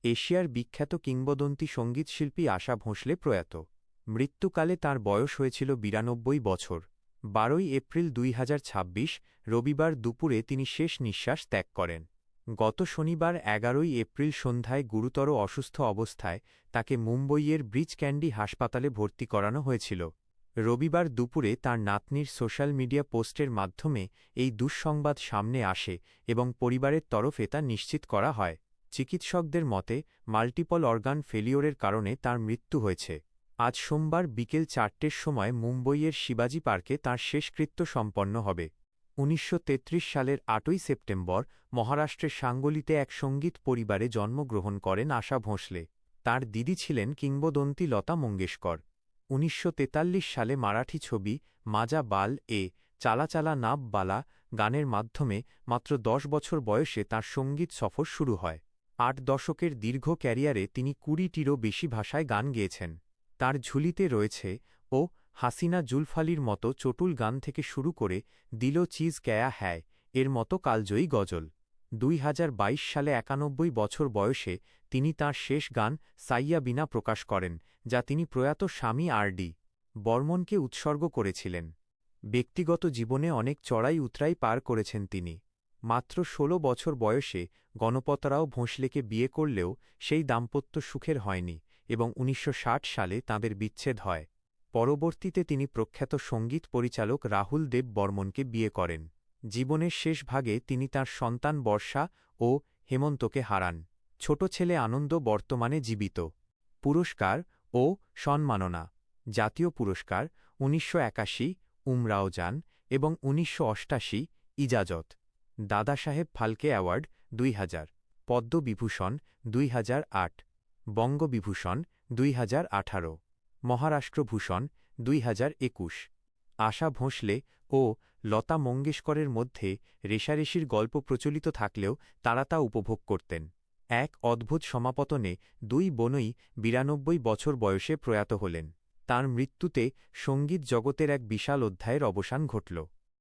এশিয়ার বিখ্যাত কিংবদন্তি সঙ্গীতশিল্পী আশা ভোঁসলে প্রয়াত। মৃত্যুকালে তাঁর বয়স হয়েছিল ৯২ বছর। ১২ এপ্রিল ২০২৬ রবিবার দুপুরে তিনি শেষ নিঃশ্বাস ত্যাগ করেন। গত শনিবার ১১ এপ্রিল সন্ধ্যায় গুরুতর অসুস্থ অবস্থায় তাকে মুম্বইয়ের ব্রিচ ক্যান্ডি হাসপাতালে ভর্তি করানো হয়েছিল। রবিবার দুপুরে তাঁর নাতনির সোশ্যাল মিডিয়া পোস্টের মাধ্যমে এই দুঃসংবাদ সামনে আসে এবং পরিবারের তরফে তা নিশ্চিত করা হয়। চিকিৎসকদের মতে মাল্টিপল অর্গান ফেলিওরের কারণে তাঁর মৃত্যু হয়েছে। আজ সোমবার বিকেল ৪টের সময় মুম্বইয়ের শিবাজি পার্কে তাঁর শেষকৃত্য সম্পন্ন হবে। ১৯৩৩ সালের ৮ই সেপ্টেম্বর মহারাষ্ট্রের সাঙ্গলিতে এক সঙ্গীত পরিবারে জন্মগ্রহণ করেন আশা ভোঁসলে। তাঁর দিদি ছিলেন কিংবদন্তি লতা মঙ্গেশকর। ১৯৪৩ সালে মারাঠি ছবি মাজা বাল এ চালা চালা নাব বালা গানের মাধ্যমে মাত্র ১০ বছর বয়সে তাঁর সঙ্গীত সফর শুরু হয়। ৮ দশকের দীর্ঘ ক্যারিয়ারে তিনি ২০টিরও বেশি ভাষায় গান গেয়েছেন। তাঁর ঝুলিতে রয়েছে ও হাসিনা জুলফালির মতো চটুল গান থেকে শুরু করে দিলো চিজ ক্যা হ্যায় এর মতো কালজয়ী গজল। ২০২২ সালে ৯১ বছর বয়সে তিনি তাঁর শেষ গান সাইয়া বিনা প্রকাশ করেন, যা তিনি প্রয়াত স্বামী আর.ডি. বর্মনকে উৎসর্গ করেছিলেন। ব্যক্তিগত জীবনে অনেক চড়াই উতরাই পার করেছেন তিনি। মাত্র ১৬ বছর বয়সে গণপতরাও ভোঁসলেকে বিয়ে করলেও সেই দাম্পত্য সুখের হয়নি এবং ১৯৬০ সালে তাঁদের বিচ্ছেদ হয়। পরবর্তীতে তিনি প্রখ্যাত সঙ্গীত পরিচালক রাহুল দেব বর্মনকে বিয়ে করেন। জীবনের শেষ ভাগে তিনি তাঁর সন্তান বর্ষা ও হেমন্তকে হারান। ছোট ছেলে আনন্দ বর্তমানে জীবিত। পুরস্কার ও সম্মাননা: জাতীয় পুরস্কার ১৯৮১ উমরাও জান এবং ১৯৮৮ ইজাজত। দাদাসাহেব ফালকে অ্যাওয়ার্ড ২০০০, পদ্মবিভূষণ ২০০৮, বঙ্গবিভূষণ ২০১৮, মহারাষ্ট্রভূষণ ২০২১। আশা ভোঁসলে ও লতা মঙ্গেশকরের মধ্যে রেষারেষির গল্প প্রচলিত থাকলেও তাঁরা তা উপভোগ করতেন। এক অদ্ভুত সমাপতনে দুই বোনই ৯২ বছর বয়সে প্রয়াত হলেন। তাঁর মৃত্যুতে সঙ্গীত জগতের এক বিশাল অধ্যায়ের অবসান ঘটল।